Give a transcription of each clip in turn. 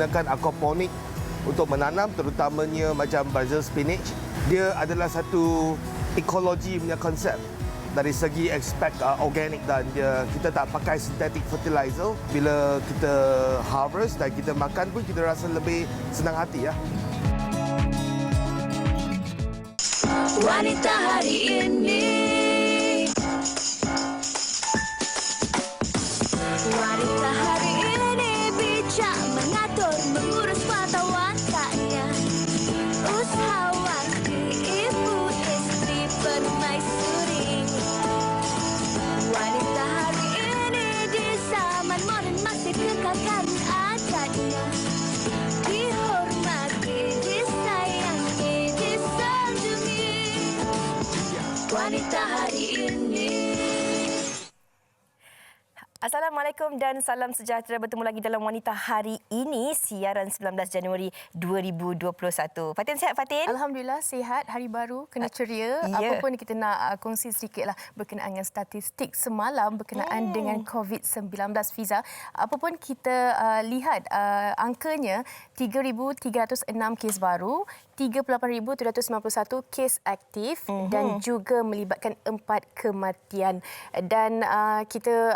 menggunakan aquaponik untuk menanam, terutamanya macam Brazil spinach. Dia adalah satu ekologi punya konsep dari segi aspek organik, dan kita tak pakai synthetic fertilizer. Bila kita harvest dan kita makan pun kita rasa lebih senang hati ya. Wanita hari ini. Wanita hari ini bijak mengatur, mengurus mata wataknya. Usahawati, ibu istri, permaisuri. Wanita hari ini di zaman modern masih kekalkan adatnya. Dihormati, disayangi, disanjungi. Wanita hari ini. Assalamualaikum dan salam sejahtera. Bertemu lagi dalam Wanita Hari Ini, siaran 19 Januari 2021. Fatin sihat, Fatin? Alhamdulillah sihat, hari baru, kena ceria. Apa pun kita nak kongsi sedikitlah berkenaan dengan statistik semalam berkenaan dengan COVID-19, Fiza. Apa pun kita lihat angkanya 3,306 kes baru, 38,791 kes aktif dan juga melibatkan 4 kematian. Dan kita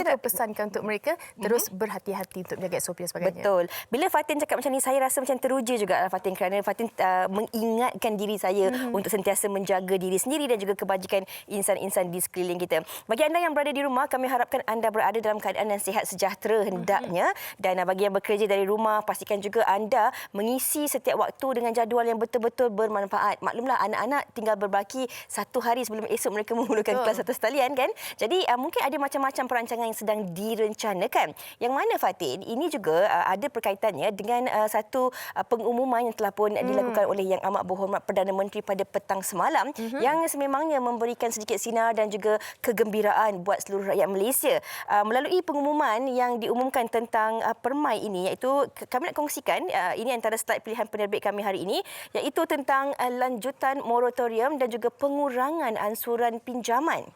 nak pesankan untuk mereka terus berhati-hati untuk menjaga SOP dan sebagainya. Betul. Bila Fatin cakap macam ni, saya rasa macam teruja juga Fatin, kerana Fatin mengingatkan diri saya untuk sentiasa menjaga diri sendiri dan juga kebajikan insan-insan di sekeliling kita. Bagi anda yang berada di rumah, kami harapkan anda berada dalam keadaan yang sihat sejahtera hendaknya. Dan bagi yang bekerja dari rumah, pastikan juga anda mengisi setiap waktu dengan jadual yang betul-betul bermanfaat. Maklumlah, anak-anak tinggal berbaki satu hari sebelum esok mereka memulakan kelas atas talian kan. Jadi mungkin ada macam-macam perancangan yang sedang direncanakan. Yang mana, Fatin, ini juga ada perkaitannya dengan satu pengumuman yang telah pun dilakukan oleh Yang Amat Berhormat Perdana Menteri pada petang semalam, yang sememangnya memberikan sedikit sinar dan juga kegembiraan buat seluruh rakyat Malaysia. Melalui pengumuman yang diumumkan tentang permai ini, iaitu kami nak kongsikan, ini antara slide pilihan penerbit kami hari ini, iaitu tentang lanjutan moratorium dan juga pengurangan ansuran pinjaman.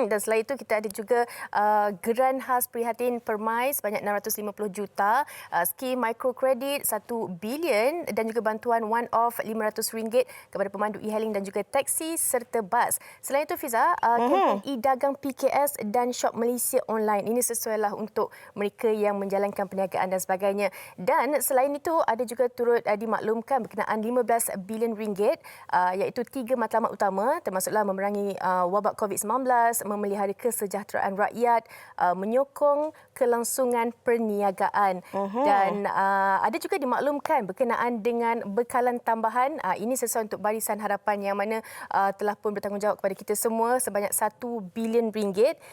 Dan selain itu kita ada juga geran khas prihatin permai sebanyak 650 juta, skim mikrokredit 1 bilion dan juga bantuan one-off RM500 kepada pemandu e-hailing dan juga taksi serta bas. Selain itu, Fiza, kempen e-dagang PKS dan Shop Malaysia Online. Ini sesuailah untuk mereka yang menjalankan perniagaan dan sebagainya. Dan selain itu, ada juga turut dimaklumkan berkenaan RM15 bilion, iaitu 3 matlamat utama, termasuklah memerangi wabak COVID-19, memelihara kesejahteraan rakyat, menyokong kelangsungan perniagaan. Dan ada juga dimaklumkan berkenaan dengan bekalan tambahan. Ini sesuai untuk Barisan Harapan yang mana telah pun bertanggungjawab kepada kita semua sebanyak RM1 bilion.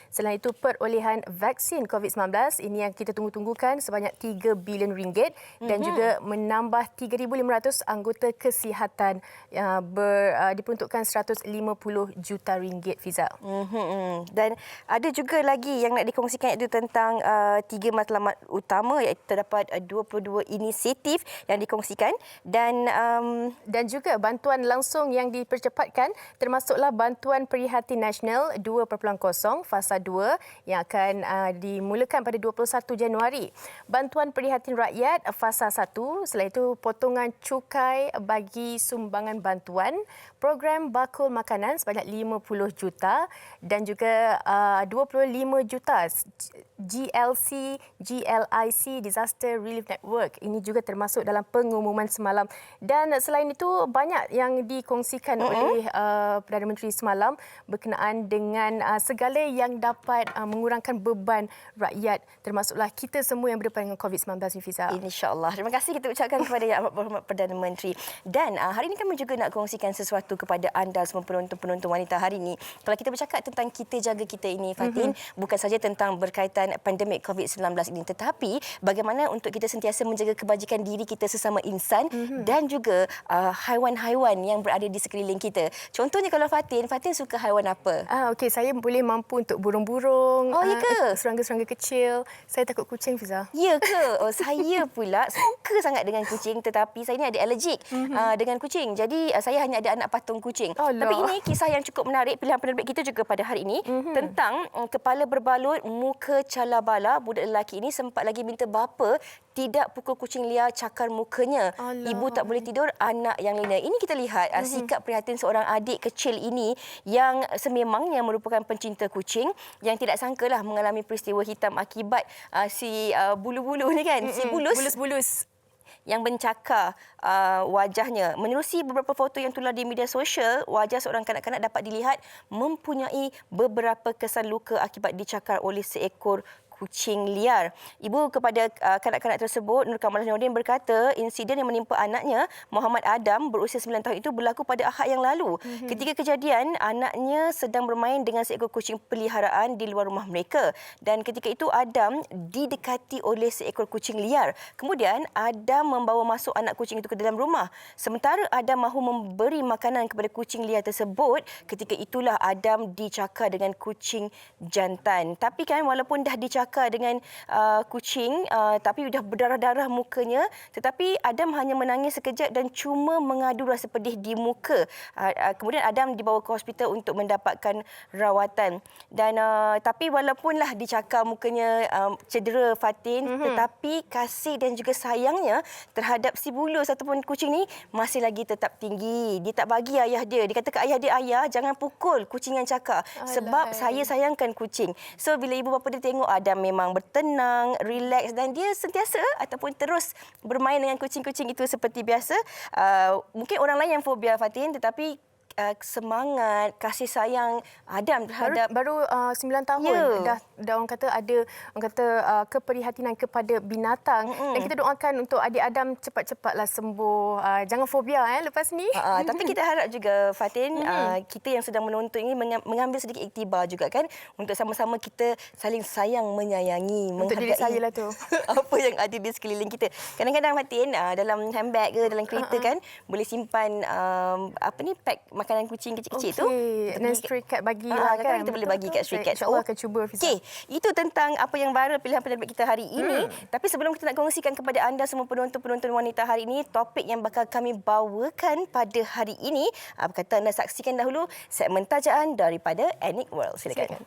Selain itu, perolehan vaksin COVID-19 ini yang kita tunggu-tunggukan sebanyak RM3 bilion dan juga menambah 3,500 anggota kesihatan diperuntukkan RM150 juta, Fiza. Dan ada juga lagi yang nak dikongsikan, iaitu tentang 3 matlamat utama, iaitu terdapat 22 inisiatif yang dikongsikan dan juga bantuan langsung yang dipercepatkan, termasuklah bantuan Prihatin Nasional 2.0 fasa 2 yang akan dimulakan pada 21 Januari. Bantuan Prihatin Rakyat fasa 1, selain itu potongan cukai bagi sumbangan bantuan, program bakul makanan sebanyak 50 juta dan juga 25 juta GLIC Disaster Relief Network. Ini juga termasuk dalam pengumuman semalam. Dan selain itu, banyak yang dikongsikan oleh Perdana Menteri semalam berkenaan dengan segala yang dapat mengurangkan beban rakyat, termasuklah kita semua yang berdepan dengan COVID-19 ni, Fiza. InsyaAllah. Terima kasih kita ucapkan kepada Yang Amat Berhormat Perdana Menteri. Dan hari ini kami juga nak kongsikan sesuatu kepada anda semua penonton-penonton Wanita Hari ini. Kalau kita bercakap tentang kita jaga kita ini, Fatin, bukan saja tentang berkaitan pandemik COVID-19 ini, tetapi bagaimana untuk kita sentiasa menjaga kebajikan diri kita sesama insan dan juga haiwan-haiwan yang berada di sekeliling kita. Contohnya kalau Fatin suka haiwan apa? Okey, saya boleh mampu untuk burung-burung. Oh, ya ke? Serangga-serangga kecil. Saya takut kucing, Fiza. Ya ke? Oh, saya pula suka sangat dengan kucing, tetapi saya ni ada alergik dengan kucing. Jadi saya hanya ada anak patung kucing. Tapi ini kisah yang cukup menarik, pilihan penerbit kita juga pada hari ini, tentang kepala berbalut, muka cala bala, budak lelaki ini sempat lagi minta bapa tidak pukul kucing liar cakar mukanya. Alah. Ibu tak boleh tidur, anak yang lina. Ini kita lihat sikap prihatin seorang adik kecil ini yang sememangnya merupakan pencinta kucing yang tidak sangkalah mengalami peristiwa hitam akibat si bulu-bulu ni kan, si Bulus-bulus. yang mencakar wajahnya. Menerusi beberapa foto yang tular di media sosial, wajah seorang kanak-kanak dapat dilihat mempunyai beberapa kesan luka akibat dicakar oleh seekor kucing liar. Ibu kepada kanak-kanak tersebut, Nur Kamalah Nordin, berkata insiden yang menimpa anaknya, Muhammad Adam, berusia 9 tahun itu berlaku pada Ahad yang lalu. Ketika kejadian, anaknya sedang bermain dengan seekor kucing peliharaan di luar rumah mereka. Dan ketika itu Adam didekati oleh seekor kucing liar. Kemudian Adam membawa masuk anak kucing itu ke dalam rumah. Sementara Adam mahu memberi makanan kepada kucing liar tersebut, ketika itulah Adam dicakar dengan kucing jantan. Tapi kan walaupun dah dicakar dengan kucing tapi sudah berdarah-darah mukanya, tetapi Adam hanya menangis sekejap dan cuma mengadu rasa pedih di muka. Kemudian Adam dibawa ke hospital untuk mendapatkan rawatan. Dan tapi walaupunlah dicakar mukanya cedera Fatin, tetapi kasih dan juga sayangnya terhadap si bulus ataupun kucing ni masih lagi tetap tinggi. Dia tak bagi ayah dia. Dia kata ke ayah dia, ayah jangan pukul kucing yang cakar sebab saya sayangkan kucing. So bila ibu bapa dia tengok Adam memang bertenang, relax dan dia sentiasa ataupun terus bermain dengan kucing-kucing itu seperti biasa. Mungkin orang lain yang fobia Fatin, tetapi semangat, kasih sayang Adam terhadap baru 9 tahun dah orang kata ada keprihatinan kepada binatang dan kita doakan untuk adik Adam cepat-cepatlah sembuh. Jangan fobia lepas ni. Tapi kita harap juga Fatin, kita yang sedang menonton ini mengambil sedikit iktibar juga kan untuk sama-sama kita saling sayang menyayangi, untuk diri saya lah tu. apa yang ada di sekeliling kita. Kadang-kadang Fatin dalam handbag ke dalam kereta kan boleh simpan pack makanan kucing kecil-kecil tu. Dan stray cat bagilah kan. Kita boleh bagi kat stray cat. InsyaAllah akan cuba. Okey, itu tentang apa yang viral pilihan penerbit kita hari ini. Tapi sebelum kita nak kongsikan kepada anda semua penonton-penonton wanita hari ini, topik yang bakal kami bawakan pada hari ini, berkata anda saksikan dahulu segmen tajaan daripada Aniq World. Silakan.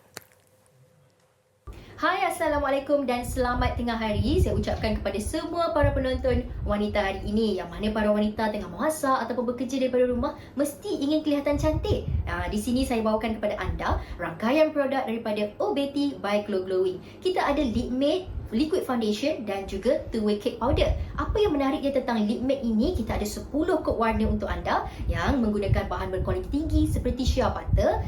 Hai, Assalamualaikum dan selamat tengah hari. Saya ucapkan kepada semua para penonton wanita hari ini, yang mana para wanita tengah memasak ataupun bekerja daripada rumah mesti ingin kelihatan cantik. Di sini saya bawakan kepada anda rangkaian produk daripada OBT by Glow Glowing. Kita ada Lip Matte, liquid foundation dan juga two-way cake powder. Apa yang menariknya tentang Lip Matte ini, kita ada 10 kod warna untuk anda yang menggunakan bahan berkualiti tinggi seperti shea butter,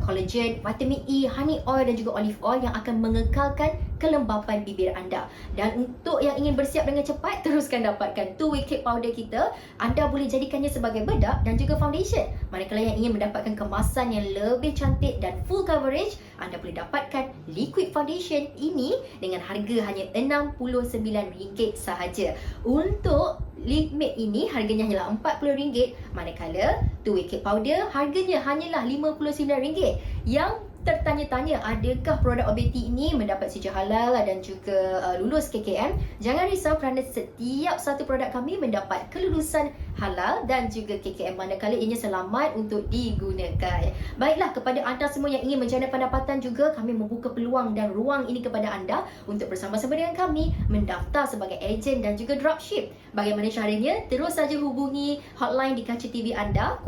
collagen, vitamin E, honey oil dan juga olive oil yang akan mengekalkan kelembapan bibir anda. Dan untuk yang ingin bersiap dengan cepat, teruskan dapatkan two-way cake powder kita. Anda boleh jadikannya sebagai bedak dan juga foundation. Manakala yang ingin mendapatkan kemasan yang lebih cantik dan full coverage, anda boleh dapatkan liquid foundation ini dengan harga hanya RM69 sahaja. Untuk Lip Matte ini harganya hanyalah RM40, manakala two-way cake powder harganya hanyalah RM59. Yang tertanya-tanya adakah produk OBT ini mendapat sijil halal dan juga lulus KKM, jangan risau kerana setiap satu produk kami mendapat kelulusan halal dan juga KKM, manakala ianya selamat untuk digunakan. Baiklah, kepada anda semua yang ingin menjana pendapatan juga, kami membuka peluang dan ruang ini kepada anda untuk bersama-sama dengan kami mendaftar sebagai ejen dan juga dropship. Bagaimana caranya? Terus saja hubungi hotline di kaca TV anda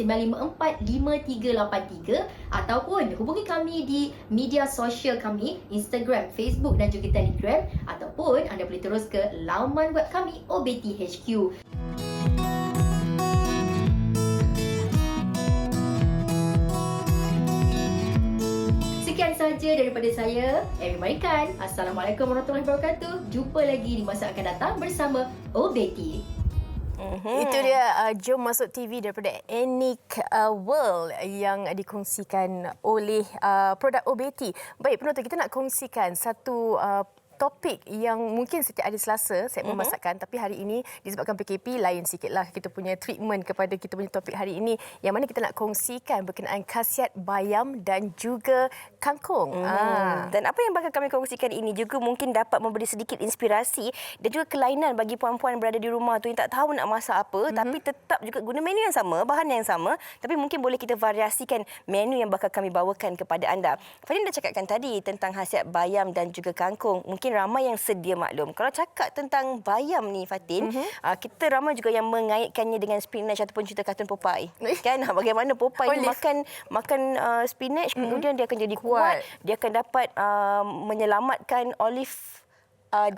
012-954-5383 ataupun hubungi kami di media sosial kami, Instagram, Facebook dan juga Telegram, ataupun anda boleh terus ke laman web kami OBT HQ. Sekian sahaja daripada saya, Erin Marikan. Assalamualaikum warahmatullahi wabarakatuh. Jumpa lagi di masa akan datang bersama OBT. Itu dia Jom Masuk TV daripada Aniq World yang dikongsikan oleh produk OBT. Baik penonton, kita nak kongsikan satu topik yang mungkin setiap hari Selasa segmen masakan, tapi hari ini disebabkan PKP lain sikitlah kita punya treatment kepada kita punya topik hari ini, yang mana kita nak kongsikan berkenaan khasiat bayam dan juga kangkung. Dan apa yang bakal kami kongsikan ini juga mungkin dapat memberi sedikit inspirasi dan juga kelainan bagi puan-puan berada di rumah tu yang tak tahu nak masak apa, tapi tetap juga guna menu yang sama, bahan yang sama, tapi mungkin boleh kita variasikan menu yang bakal kami bawakan kepada anda. Fadin dah cakapkan tadi tentang khasiat bayam dan juga kangkung. Mungkin ramai yang sedia maklum. Kalau cakap tentang bayam ni Fatin, kita ramai juga yang mengaitkannya dengan spinach ataupun cerita kartun Popeye. Kan bagaimana Popeye ni makan spinach, kemudian dia akan jadi kuat. Dia akan dapat menyelamatkan Olive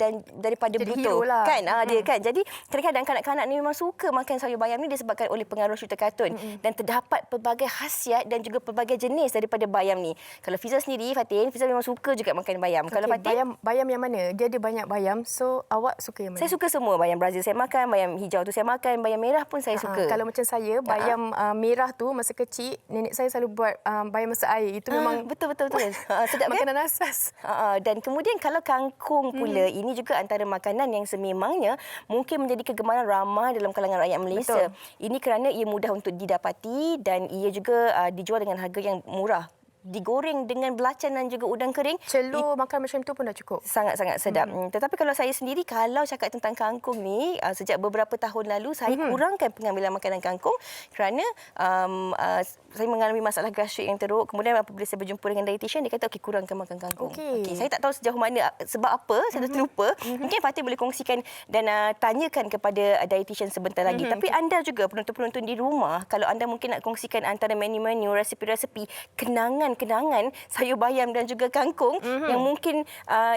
dan daripada jadi Pluto hero lah. kan dia kan. Jadi kadang-kadang kanak-kanak ni memang suka makan sayur bayam ni disebabkan oleh pengaruh cerita kartun dan terdapat pelbagai khasiat dan juga pelbagai jenis daripada bayam ni. Kalau Fiza sendiri Fatin, Fiza memang suka juga makan bayam. Kalau Fatin, bayam yang mana? Dia ada banyak bayam. So awak suka yang mana? saya suka semua. Bayam Brazil saya makan, bayam hijau tu saya makan, bayam merah pun saya suka. Kalau macam saya, bayam merah tu masa kecil nenek saya selalu buat bayam masak air. Itu memang betul. Sedap kan? makanan asas. Dan kemudian kalau kangkung pula, ini juga antara makanan yang sememangnya mungkin menjadi kegemaran ramai dalam kalangan rakyat Malaysia. Betul. Ini kerana ia mudah untuk didapati dan ia juga dijual dengan harga yang murah. Digoreng dengan belacan dan juga udang kering. Celur makan macam tu pun dah cukup. Sangat-sangat sedap. Tetapi kalau saya sendiri, kalau cakap tentang kangkung ni, sejak beberapa tahun lalu, saya kurangkan pengambilan makanan kangkung kerana saya mengalami masalah gastrik yang teruk. Kemudian apabila saya berjumpa dengan dietitian, dia kata, okey, kurangkan makan kangkung. Okey. Saya tak tahu sejauh mana, sebab apa, saya dah terlupa. Mungkin Fatih boleh kongsikan dan tanyakan kepada dietitian sebentar lagi. Tapi anda juga, penonton-penonton di rumah, kalau anda mungkin nak kongsikan antara menu-menu, resepi-resepi, kenangan sayur bayam dan juga kangkung yang mungkin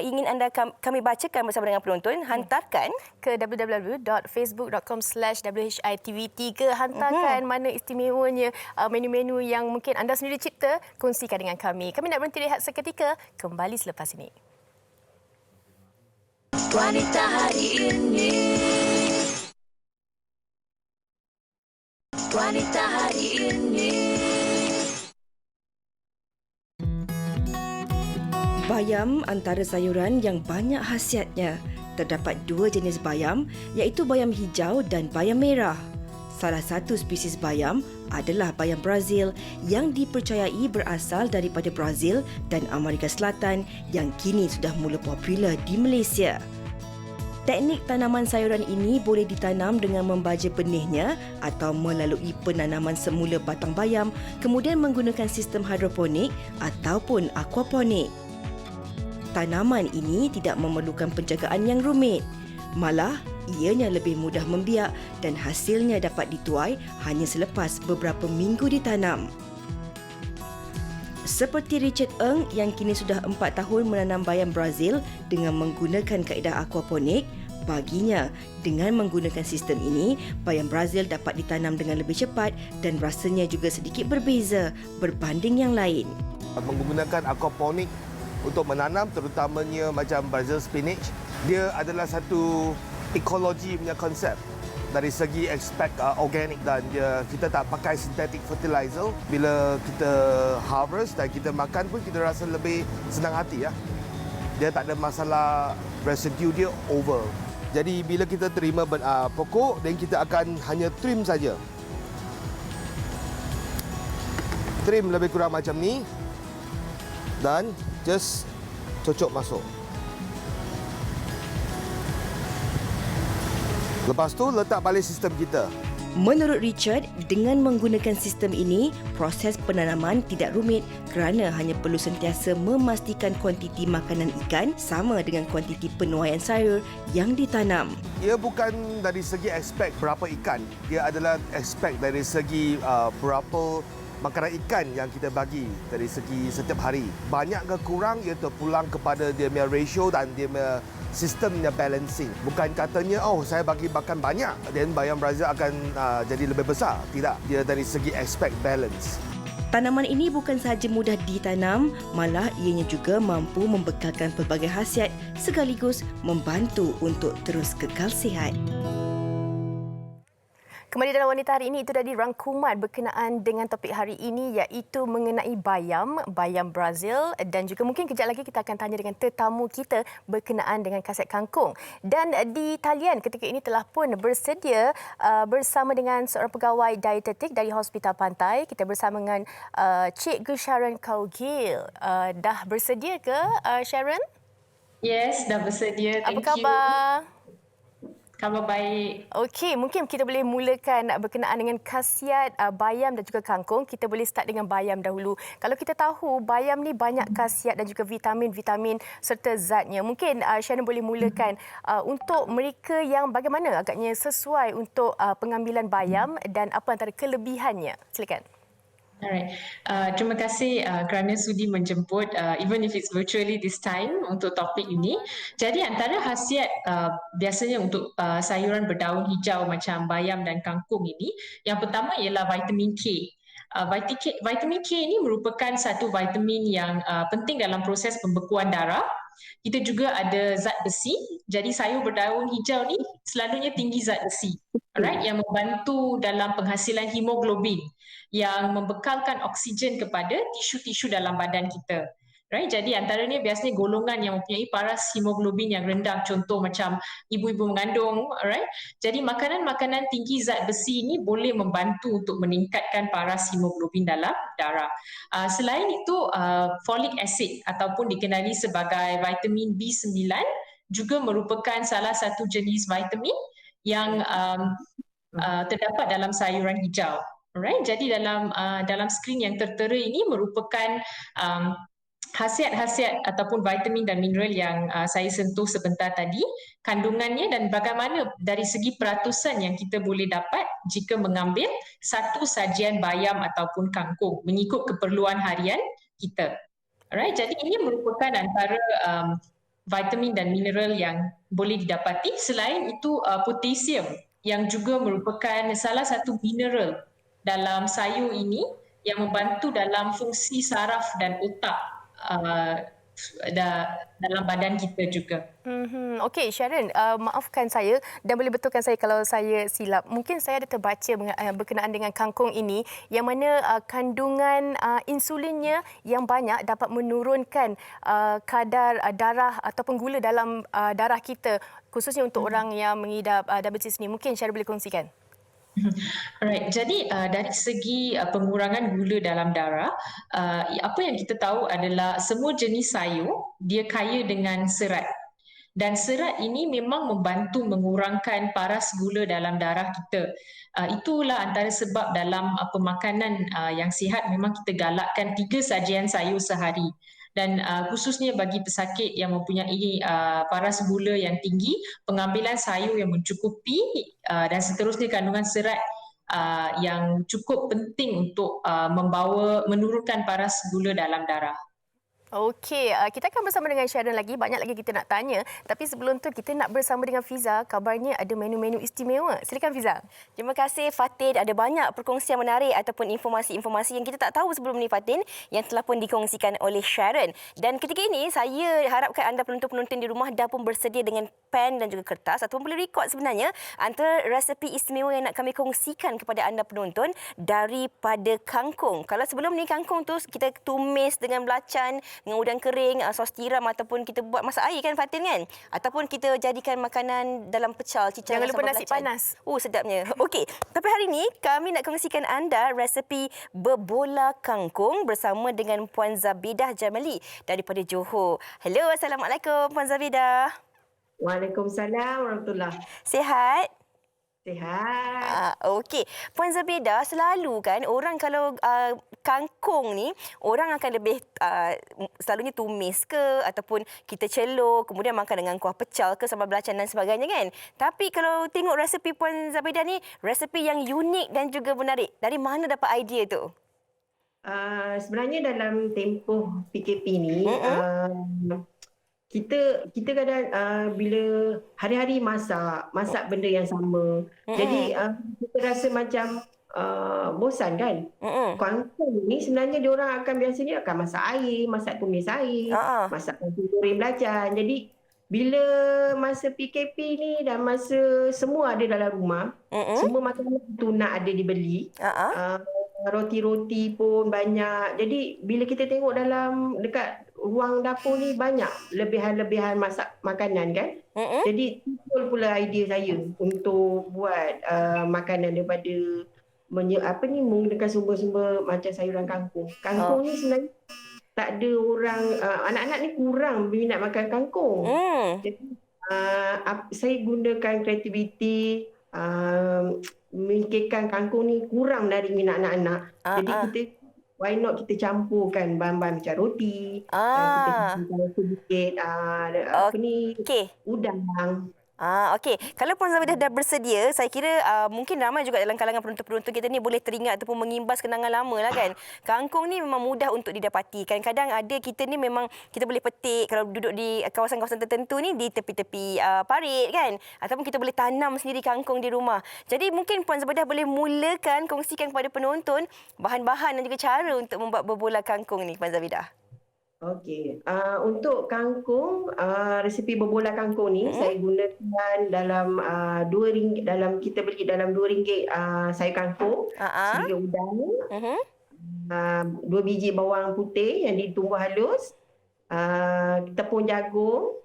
ingin anda kami bacakan bersama dengan penonton, hantarkan ke www.facebook.com/WHITV3. Hantarkan mana istimewanya menu-menu yang mungkin anda sendiri cipta, kongsikan dengan kami. Kami nak berhenti rehat seketika, kembali selepas ini. Wanita hari ini. Wanita hari ini. Bayam antara sayuran yang banyak khasiatnya. Terdapat dua jenis bayam, iaitu bayam hijau dan bayam merah. Salah satu spesies bayam adalah bayam Brazil yang dipercayai berasal daripada Brazil dan Amerika Selatan yang kini sudah mula popular di Malaysia. Teknik tanaman sayuran ini boleh ditanam dengan membaja benihnya atau melalui penanaman semula batang bayam, kemudian menggunakan sistem hidroponik ataupun aquaponik. Tanaman ini tidak memerlukan penjagaan yang rumit. Malah, ianya lebih mudah membiak dan hasilnya dapat dituai hanya selepas beberapa minggu ditanam. Seperti Richard Ng yang kini sudah 4 tahun menanam bayam Brazil dengan menggunakan kaedah aquaponik, baginya dengan menggunakan sistem ini, bayam Brazil dapat ditanam dengan lebih cepat dan rasanya juga sedikit berbeza berbanding yang lain. Menggunakan aquaponik untuk menanam terutamanya macam Brazil spinach, dia adalah satu ekologi punya konsep dari segi aspek organik dan kita tak pakai synthetic fertilizer. Bila kita harvest dan kita makan pun kita rasa lebih senang hati ya. Dia tak ada masalah residue dia over. Jadi bila kita terima pokok dan kita akan hanya trim saja. Trim lebih kurang macam ni dan just cocok masuk. Lepas tu letak balik sistem kita. Menurut Richard, dengan menggunakan sistem ini, proses penanaman tidak rumit kerana hanya perlu sentiasa memastikan kuantiti makanan ikan sama dengan kuantiti penuaian sayur yang ditanam. Ia bukan dari segi aspek berapa ikan, dia adalah aspek dari segi berapa makanan ikan yang kita bagi dari segi setiap hari. Banyak ke kurang, ia terpulang kepada dia punya ratio dan dia punya sistemnya balancing. Bukan katanya, oh saya bagi makan banyak dan bayam Brazil akan jadi lebih besar. Tidak, dia dari segi aspek balance. Tanaman ini bukan sahaja mudah ditanam, malah ianya juga mampu membekalkan pelbagai khasiat sekaligus membantu untuk terus kekal sihat. Kembali dalam Wanita hari ini, itu tadi rangkuman berkenaan dengan topik hari ini iaitu mengenai bayam Brazil, dan juga mungkin kejap lagi kita akan tanya dengan tetamu kita berkenaan dengan kaset kangkung. Dan di talian ketika ini telah pun bersedia bersama dengan seorang pegawai dietetik dari Hospital Pantai. Kita bersama dengan Cikgu Sharon Kaugil. Dah bersedia ke Sharon? Yes, dah bersedia. Apa Thank khabar? you. Khabar baik. Okey, mungkin kita boleh mulakan berkenaan dengan khasiat bayam dan juga kangkung. Kita boleh start dengan bayam dahulu. Kalau kita tahu bayam ni banyak khasiat dan juga vitamin-vitamin serta zatnya. Mungkin Shannon boleh mulakan untuk mereka yang bagaimana agaknya sesuai untuk pengambilan bayam dan apa antara kelebihannya. Silakan. Alright. Terima kasih kerana sudi menjemput even if it's virtually this time untuk topik ini. Jadi antara khasiat biasanya untuk sayuran berdaun hijau macam bayam dan kangkung ini, yang pertama ialah vitamin K. Vitamin K ini merupakan satu vitamin yang penting dalam proses pembekuan darah. Kita juga ada zat besi. Jadi sayur berdaun hijau ni selalunya tinggi zat besi. Alright, yang membantu dalam penghasilan hemoglobin yang membekalkan oksigen kepada tisu-tisu dalam badan kita. Right? Jadi antaranya biasanya golongan yang mempunyai paras hemoglobin yang rendah, contoh macam ibu-ibu mengandung, alright? Jadi makanan-makanan tinggi zat besi ini boleh membantu untuk meningkatkan paras hemoglobin dalam darah. Selain itu, folic acid ataupun dikenali sebagai vitamin B9 juga merupakan salah satu jenis vitamin yang terdapat dalam sayuran hijau. Alright, jadi dalam skrin yang tertera ini merupakan khasiat-khasiat ataupun vitamin dan mineral yang saya sentuh sebentar tadi, kandungannya dan bagaimana dari segi peratusan yang kita boleh dapat jika mengambil satu sajian bayam ataupun kangkung mengikut keperluan harian kita. Alright, jadi ini merupakan antara vitamin dan mineral yang boleh didapati. Selain itu, potasium yang juga merupakan salah satu mineral dalam sayur ini yang membantu dalam fungsi saraf dan otak dalam badan kita juga. Okey, Sharon, maafkan saya dan boleh betulkan saya kalau saya silap. Mungkin saya ada terbaca berkenaan dengan kangkung ini yang mana kandungan insulinnya yang banyak dapat menurunkan kadar darah ataupun gula dalam darah kita, khususnya untuk orang yang mengidap diabetes ni. Mungkin Sharon boleh kongsikan. Alright, jadi dari segi pengurangan gula dalam darah, apa yang kita tahu adalah semua jenis sayur dia kaya dengan serat. Dan serat ini memang membantu mengurangkan paras gula dalam darah kita. Itulah antara sebab dalam pemakanan yang sihat memang kita galakkan 3 sajian sayur sehari. Dan khususnya bagi pesakit yang mempunyai paras gula yang tinggi, pengambilan sayur yang mencukupi dan seterusnya kandungan serat yang cukup penting untuk menurunkan paras gula dalam darah. Okey, kita akan bersama dengan Sharon lagi. Banyak lagi kita nak tanya. Tapi sebelum tu kita nak bersama dengan Fiza. Kabarnya ada menu-menu istimewa. Silakan Fiza. Terima kasih Fatin. Ada banyak perkongsian menarik ataupun informasi-informasi yang kita tak tahu sebelum ni Fatin yang telah pun dikongsikan oleh Sharon. Dan ketika ini saya harapkan anda penonton-penonton di rumah dah pun bersedia dengan pen dan juga kertas ataupun boleh rekod sebenarnya antara resepi istimewa yang nak kami kongsikan kepada anda penonton daripada kangkung. Kalau sebelum ni kangkung tu kita tumis dengan belacan, dengan udang kering, sos tiram ataupun kita buat masak air kan Fatin kan? Ataupun kita jadikan makanan dalam pecel, cicak. Jangan lupa nasi belacan. panas. Sedapnya. Okey, tapi hari ini kami nak kongsikan anda resepi berbola kangkung bersama dengan Puan Zabidah Jamali daripada Johor. Hello, Assalamualaikum Puan Zabidah. Waalaikumsalam warahmatullahi. Sihat? Sihat. Okey. Puan Zabidah, selalu kan orang kalau kangkung ni, orang akan lebih selalunya tumis ke ataupun kita celur, kemudian makan dengan kuah pecel ke sambal belacan dan sebagainya kan. Tapi kalau tengok resepi Puan Zabidah ni, resepi yang unik dan juga menarik. Dari mana dapat idea tu? Sebenarnya dalam tempoh PKP ni, kita kadang bila hari-hari masak benda yang sama. Jadi kita rasa macam bosan kan. Kangkung ni sebenarnya diorang akan biasanya akan masak air, masak tumis air, masak nasi goreng belacan. Jadi bila masa PKP ni dan masa semua ada dalam rumah, semua makanan tu nak ada dibeli. Roti-roti pun banyak. Jadi bila kita tengok dekat ruang dapur ni banyak lebihan-lebihan masak makanan kan. Jadi timbul pula idea saya untuk buat makanan daripada menggunakan sumber-sumber macam sayuran kangkung. Kangkung ni sebenarnya tak ada orang, anak-anak ni kurang minat makan kangkung. Jadi saya gunakan kreativiti, memikirkan kangkung ni kurang menarik minat anak-anak. Jadi kita, why not kita campurkan bahan-bahan macam roti, kita campurkan sedikit udang. Okey. Kalau Puan Zabidah dah bersedia, saya kira mungkin ramai juga dalam kalangan penonton-penonton kita ni boleh teringat ataupun mengimbas kenangan lama lah kan. Kangkung ni memang mudah untuk didapati. Kadang-kadang ada kita ni memang kita boleh petik kalau duduk di kawasan-kawasan tertentu ni di tepi-tepi parit kan. Ataupun kita boleh tanam sendiri kangkung di rumah. Jadi mungkin Puan Zabidah boleh mulakan kongsikan kepada penonton bahan-bahan dan juga cara untuk membuat berbola kangkung ni, Puan Zabidah. Okey, untuk kangkung, resepi berbola kangkung ni saya gunakan dalam RM2, kita beli dalam RM2 sayur kangkung, sedikit udang, 2 biji bawang putih yang ditumbuk halus, tepung jagung,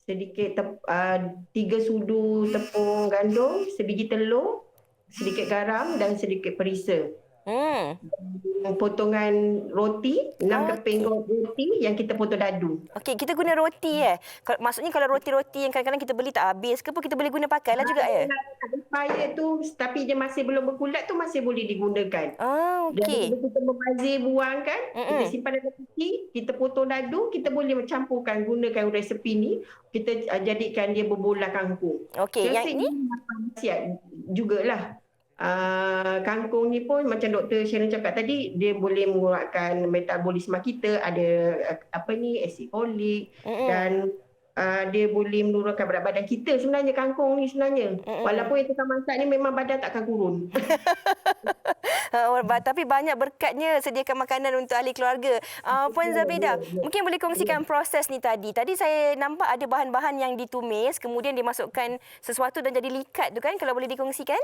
sedikit 3 sudu tepung gandum, sebiji telur, sedikit garam dan sedikit perisa. Potongan roti, 6 keping roti yang kita potong dadu. Okey, kita guna roti maksudnya kalau roti-roti yang kadang-kadang kita beli tak habis ke apa, kita boleh guna pakai lah juga ya? Expired tu tapi dia masih belum berkulat tu masih boleh digunakan. Okey. Jadi kita membazir buang kan, kita simpan dalam peti, kita potong dadu, kita boleh campurkan, gunakan resepi ni, kita jadikan dia berbola kangkung. Okey, yang ini khasiat jugalah. Kangkung ni pun macam Dr. Sharon cakap tadi, dia boleh menguatkan metabolisme kita, ada asid folik dan dia boleh menurunkan berat badan kita sebenarnya kangkung ni sebenarnya. Walaupun yang tukang masak ni memang badan takkan kurun. Tapi banyak berkatnya sediakan makanan untuk ahli keluarga. Puan Zabidah, mungkin boleh kongsikan proses ni tadi. Tadi saya nampak ada bahan-bahan yang ditumis, kemudian dimasukkan sesuatu dan jadi likat tu kan, kalau boleh dikongsikan?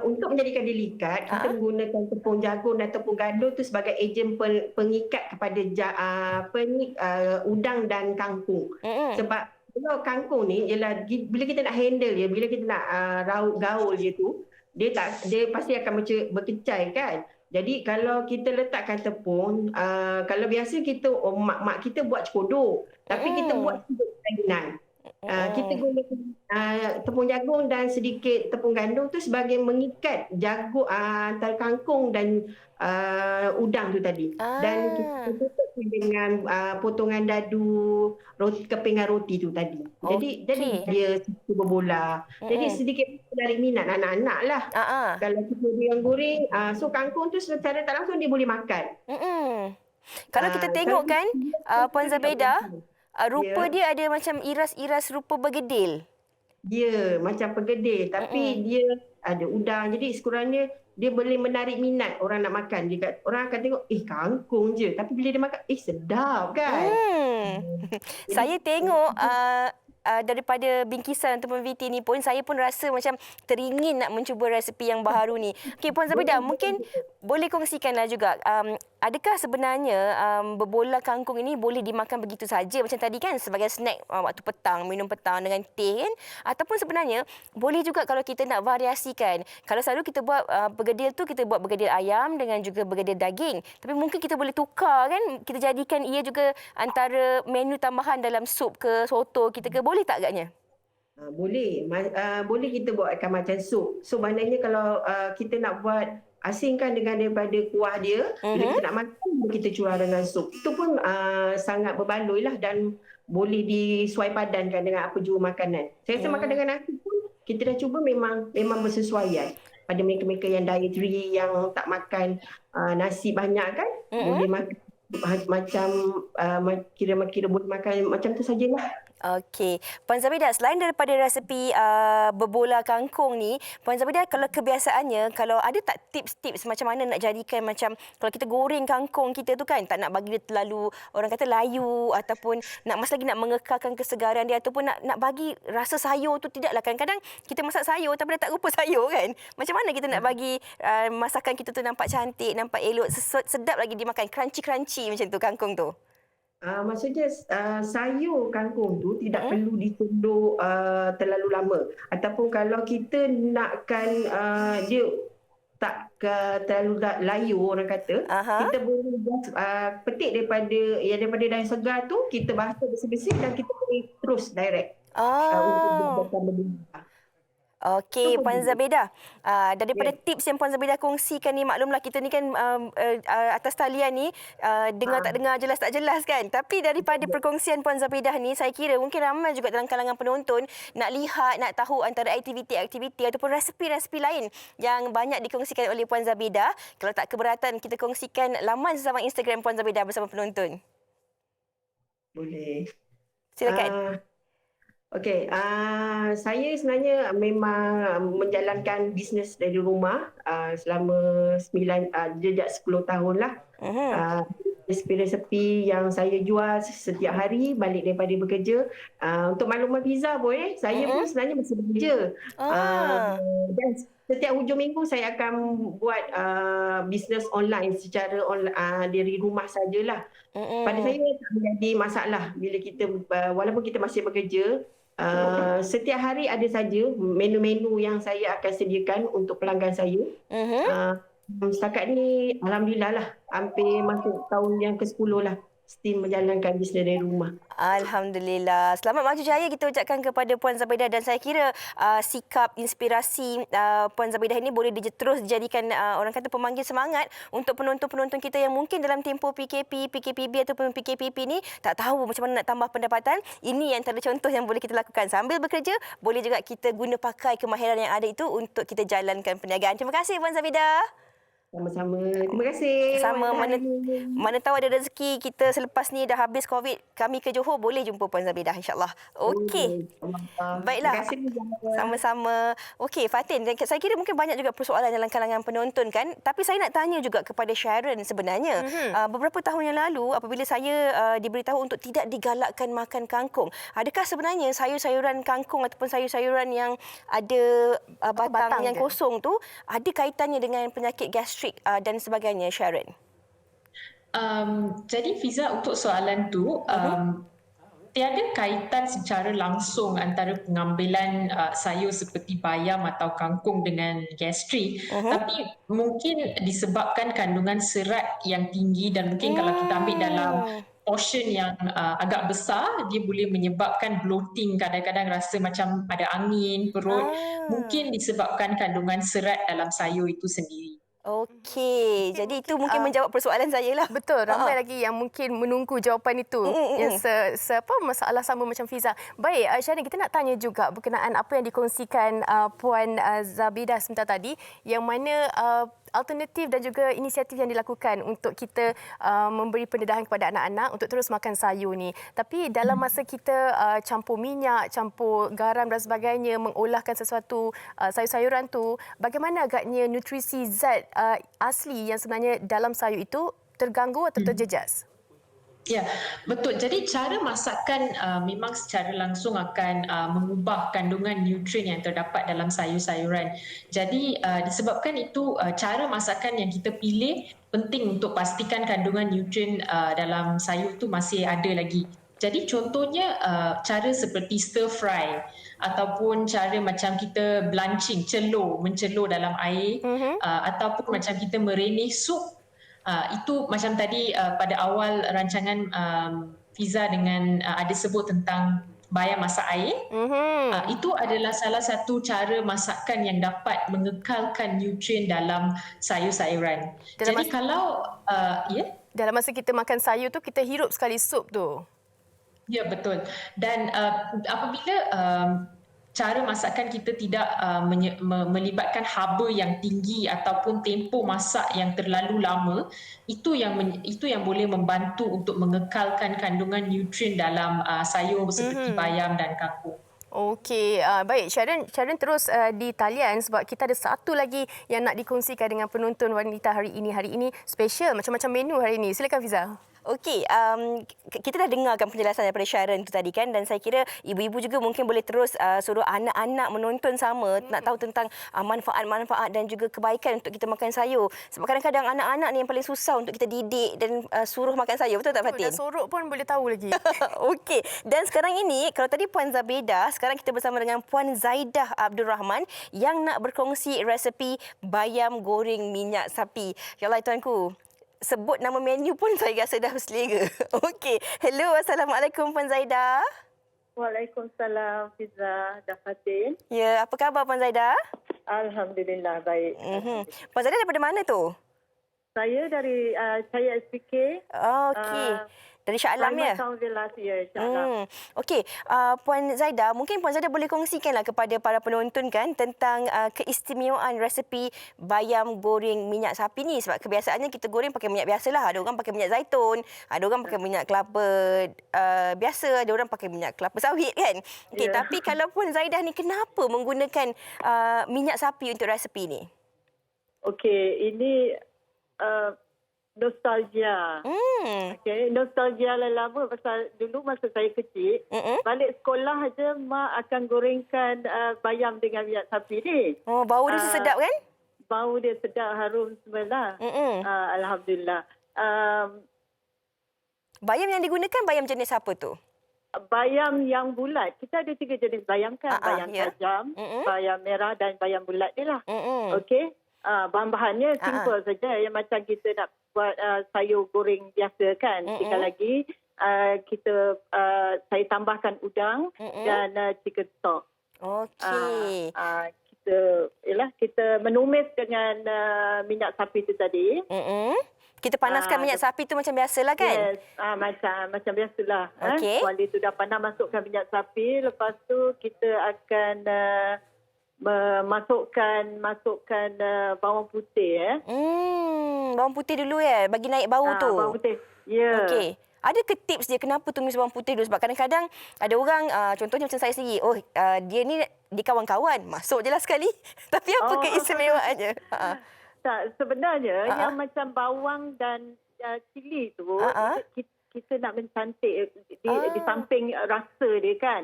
Untuk menjadikan dia likat, kita menggunakan tepung jagung dan tepung gandum tu sebagai ejen pengikat kepada udang dan kangkung. Sebab kalau kangkung ni ialah bila kita nak handle dia, bila kita nak gaul dia tu, dia pasti akan berkecai kan. Jadi kalau kita letakkan tepung, kalau biasa kita mak kita buat cekodok, tapi kita buat permainan. Kita gunakan tepung jagung dan sedikit tepung gandum tu sebagai mengikat jagung antara kangkung dan udang tu tadi. Dan kita tutup dengan potongan dadu, kepingan roti tu tadi. Jadi dia berbola. Jadi sedikit dari minat anak-anak lah. Kalau kita yang goreng, so kangkung tu secara tak langsung dia boleh makan. Kalau kita tengok kan, Puan Zabidah, rupa dia ada macam iras-iras rupa bergedil. Ya, macam bergedil. Tapi dia ada udang. Jadi sekurangnya dia boleh menarik minat orang nak makan. Orang akan tengok, kangkung je. Tapi bila dia makan, sedap kan? Saya tengok daripada bingkisan ataupun VT ni pun, saya pun rasa macam teringin nak mencuba resepi yang baharu ni. Okey, Puan Zabidah, mungkin boleh kongsikanlah juga. Adakah sebenarnya berbola kangkung ini boleh dimakan begitu saja macam tadi kan, sebagai snack waktu petang, minum petang dengan teh kan? Ataupun sebenarnya boleh juga kalau kita nak variasikan. Kalau selalu kita buat bergedil tu, kita buat bergedil ayam dengan juga bergedil daging. Tapi mungkin kita boleh tukar kan, kita jadikan ia juga antara menu tambahan dalam sup ke soto kita ke, boleh tak agaknya? Boleh. Boleh kita buatkan macam sup. So maknanya kalau kita nak buat asingkan daripada kuah dia, bila kita nak makan, kita curah dengan sup. Itu pun sangat berbaloi lah dan boleh disuai padankan dengan apa jua makanan. Saya rasa makan dengan nasi pun kita dah cuba memang bersesuaian. Pada mereka-mereka yang dietary, yang tak makan nasi banyak kan, boleh makan macam kira-kira boleh makan macam tu sajalah. Okey. Puan Zabidah, selain daripada resepi berbola kangkung ni, Puan Zabidah kalau kebiasaannya, kalau ada tak tips-tips macam mana nak jadikan macam kalau kita goreng kangkung kita tu kan, tak nak bagi dia terlalu orang kata layu ataupun lagi nak mengekalkan kesegaran dia ataupun nak bagi rasa sayur tu tidaklah kadang-kadang kita masak sayur tapi dah tak rupa sayur kan. Macam mana kita nak bagi masakan kita tu nampak cantik, nampak elok, sedap lagi dimakan, crunchy-crunchy macam tu kangkung tu? Maksudnya sayur kangkung tu tidak perlu ditunduk terlalu lama. Ataupun kalau kita nakkan dia tak terlalu layu orang kata, kita boleh petik daripada daun segar tu, kita basuh bersih-bersih dan kita boleh terus direct untuk dibuatkan benda. Okey, Puan Zabidah. Daripada tips yang Puan Zabidah kongsikan ni, maklumlah kita ni kan atas talian ni dengar tak dengar, jelas tak jelas kan. Tapi daripada perkongsian Puan Zabidah ni, saya kira mungkin ramai juga dalam kalangan penonton nak lihat, nak tahu antara aktiviti-aktiviti ataupun resepi-resepi lain yang banyak dikongsikan oleh Puan Zabidah. Kalau tak keberatan, kita kongsikan laman sesama Instagram Puan Zabidah bersama penonton. Boleh. Silakan. Okey, saya sebenarnya memang menjalankan bisnes dari rumah selama jejak 10 tahun lah. Resepi-resepi yang saya jual setiap hari balik daripada bekerja. Untuk maklumat Fiza pun saya pun sebenarnya masih bekerja. Dan setiap hujung minggu saya akan buat bisnes online secara dari rumah sajalah. Pada saya tak menjadi masalah bila kita walaupun kita masih bekerja. Setiap hari ada saja menu-menu yang saya akan sediakan untuk pelanggan saya. Setakat ni alhamdulillah lah, hampir masuk tahun yang ke-10 lah still menjalankan bisnes dari rumah. Alhamdulillah. Selamat maju jaya kita ucapkan kepada Puan Zabidah, dan saya kira sikap inspirasi Puan Zabidah ini boleh terus dijadikan orang kata pemanggil semangat untuk penonton-penonton kita yang mungkin dalam tempoh PKP, PKPB ataupun PKPP ni tak tahu macam mana nak tambah pendapatan. Ini antara contoh yang boleh kita lakukan sambil bekerja. Boleh juga kita guna pakai kemahiran yang ada itu untuk kita jalankan perniagaan. Terima kasih Puan Zabidah. Sama-sama. Terima kasih. Sama, mana tahu ada rezeki kita selepas ni dah habis COVID, kami ke Johor, boleh jumpa Puan Zabidah insya-Allah. Okey. Baiklah. Sama-sama. Okey, Fatin, saya kira mungkin banyak juga persoalan dalam kalangan penonton kan, tapi saya nak tanya juga kepada Sharon sebenarnya. Beberapa tahun yang lalu apabila saya diberitahu untuk tidak digalakkan makan kangkung, adakah sebenarnya sayur-sayuran kangkung ataupun sayur-sayuran yang ada batang yang kosong tu ada kaitannya dengan penyakit gastrik dan sebagainya, Sharon? Jadi Fiza, untuk soalan tu tiada kaitan secara langsung antara pengambilan sayur seperti bayam atau kangkung dengan gastrik, tapi mungkin disebabkan kandungan serat yang tinggi, dan mungkin kalau kita ambil dalam portion yang agak besar, dia boleh menyebabkan bloating, kadang-kadang rasa macam ada angin perut, mungkin disebabkan kandungan serat dalam sayur itu sendiri. Okey, jadi itu mungkin menjawab persoalan saya lah. Betul, ramai lagi yang mungkin menunggu jawapan itu. Yang masalah sama macam Fiza. Baik, Sharon, kita nak tanya juga berkenaan apa yang dikongsikan Puan Zabidah sebentar tadi, yang mana alternatif dan juga inisiatif yang dilakukan untuk kita memberi pendedahan kepada anak-anak untuk terus makan sayur ni. Tapi dalam masa kita campur minyak, campur garam dan sebagainya, mengolahkan sesuatu sayur-sayuran tu, bagaimana agaknya nutrisi zat asli yang sebenarnya dalam sayur itu terganggu atau terjejas? Ya, betul. Jadi cara masakan memang secara langsung akan mengubah kandungan nutrien yang terdapat dalam sayur-sayuran. Jadi disebabkan itu, cara masakan yang kita pilih penting untuk pastikan kandungan nutrien dalam sayur tu masih ada lagi. Jadi contohnya cara seperti stir fry ataupun cara macam kita blanching, mencelur dalam air, ataupun macam kita merenih sup. Itu macam tadi pada awal rancangan Fiza dengan ada sebut tentang bayam masak air. Itu adalah salah satu cara masakan yang dapat mengekalkan nutrien dalam sayur-sayuran. Jadi kalau dalam masa kita makan sayur tu, kita hirup sekali sup tu. Ya, betul. Dan apabila cara masakan kita tidak melibatkan haba yang tinggi ataupun tempoh masak yang terlalu lama, itu yang boleh membantu untuk mengekalkan kandungan nutrien dalam sayur seperti bayam dan kangkung. Okey, baik. Sharon terus di talian sebab kita ada satu lagi yang nak dikongsikan dengan penonton wanita hari ini. Hari ini special, macam-macam menu hari ini. Silakan Fiza. Okey, kita dah dengarkan penjelasan daripada Sharon tu tadi kan, dan saya kira ibu-ibu juga mungkin boleh terus suruh anak-anak menonton sama, nak tahu tentang manfaat-manfaat dan juga kebaikan untuk kita makan sayur. Sebab kadang-kadang anak-anak ni yang paling susah untuk kita didik dan suruh makan sayur. Betul tak Fatin? Dah sorok pun boleh tahu lagi. Okey, dan sekarang ini kalau tadi Puan Zabeda, sekarang kita bersama dengan Puan Zaidah Abdul Rahman yang nak berkongsi resepi bayam goreng minyak sapi. Ya Allah tuanku, sebut nama menu pun saya rasa dah selera. Okey. Hello, Assalamualaikum Puan Zaidah. Waalaikumsalam Fiza dan Fatin. Ya, apa khabar Puan Zaidah? Alhamdulillah baik. Puan Zaidah daripada mana tu? Saya dari saya SPK. Okey. Dari Shah Alam ya? Shah Alam. Okey, Puan Zaidah, mungkin Puan Zaidah boleh kongsikanlah kepada para penonton kan tentang keistimewaan resepi bayam goreng minyak sapi ni. Sebab kebiasaannya kita goreng pakai minyak biasalah. Ada orang pakai minyak zaitun, ada orang pakai minyak kelapa biasa, ada orang pakai minyak kelapa sawit kan. Okey, tapi kalau Puan Zaidah ni kenapa menggunakan minyak sapi untuk resepi ni? Okey, ini nostalgia. Okay, nostalgia lama pasal dulu masa saya kecil, balik sekolah aja mak akan gorengkan bayam dengan minyak sapi ni. Oh, bau dia sedap kan? Bau dia sedap, harum sebelah. Alhamdulillah. Bayam yang digunakan bayam jenis apa tu? Bayam yang bulat. Kita ada 3 jenis bayam kan. Bayam tajam, bayam merah dan bayam bulat ni lah. Okey. Bahan-bahannya simple saja. Yang macam kita nak buat sayur goreng biasa kan. Sekali lagi saya tambahkan udang dan chicken stock. Okey. Kita menumis dengan minyak sapi tu tadi. Kita panaskan minyak sapi tu macam biasalah kan? Yes, macam biasalah. Okey. Kuali tu dah panas, masukkan minyak sapi. Lepas tu kita akan masukkan bawang putih. Bawang putih dulu ya, bagi naik bau tu. Bawang putih. Ya. Okey. Ada ke tips dia kenapa tumis bawang putih dulu? Sebab kadang-kadang ada orang, contohnya macam saya sendiri, dia ni di kawan-kawan, masuk je lah sekali. Tapi apa keistimewaannya? Tak, sebenarnya yang macam bawang dan cili tu, kita nak mencantik di samping rasa dia kan.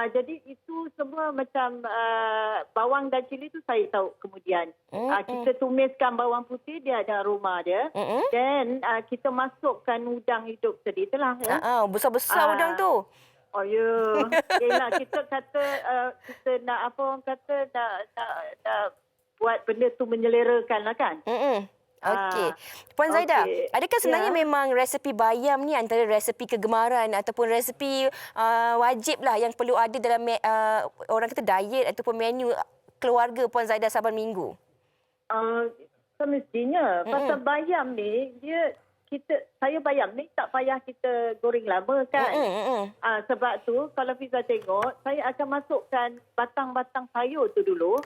Jadi itu semua macam bawang dan cili tu saya tahu kemudian. Kita tumiskan bawang putih, dia ada aroma dia. Dan kita masukkan udang hidup tadi itulah. Besar-besar udang tu. Oh ya. Yelah, kita kata kita nak apa orang kata nak buat benda tu menyelerakan lah kan. Okey. Puan Zaidah, adakah sebenarnya memang resepi bayam ni antara resepi kegemaran ataupun resepi wajib lah yang perlu ada dalam orang kata diet ataupun menu keluarga Puan Zaidah Saban Minggu? Semestinya. Pasal bayam ni, saya bayam ni tak payah kita goreng lama kan. Sebab tu kalau Fiza tengok, saya akan masukkan batang-batang sayur tu dulu.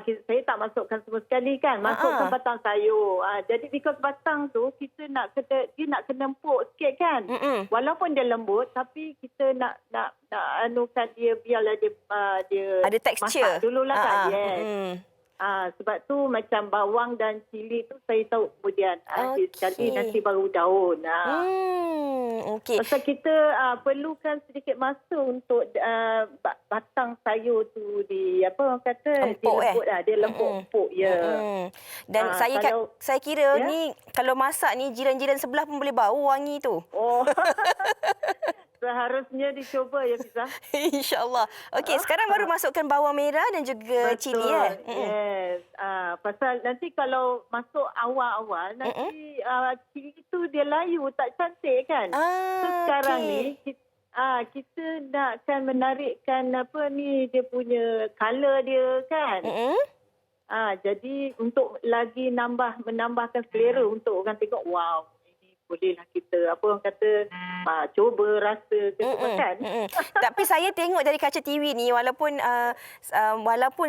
Saya tak masukkan semua sekali kan. Masukkan batang sayur. Jadi because batang tu dia nak kena empuk sikit kan. Walaupun dia lembut tapi kita nak anukan dia biarlah dia ada tekstur. Masak dululah kan. Yes. Sebab tu macam bawang dan cili tu saya tahu kemudian. Sekali nanti baru daun. Okey. Pasal kita perlukan sedikit masa untuk batang sayur tu dia lembut lah. Dia lembut empuk ya. Dan saya kira ni kalau masak ni jiran-jiran sebelah pun boleh bau wangi tu. Seharusnya dicuba ya Fiza. InsyaAllah. Okey, sekarang baru masukkan bawang merah dan juga cili ya. Yes. Pasal nanti kalau masuk awal-awal nanti cili tu dia layu tak cantik kan. So sekarang ni kita nakkan menarikkan dia punya color dia kan. Jadi untuk lagi menambahkan selera untuk orang tengok wow. bolehlah kita apa orang kata cuba rasa ke semua kan. Tapi saya tengok dari kaca TV ni walaupun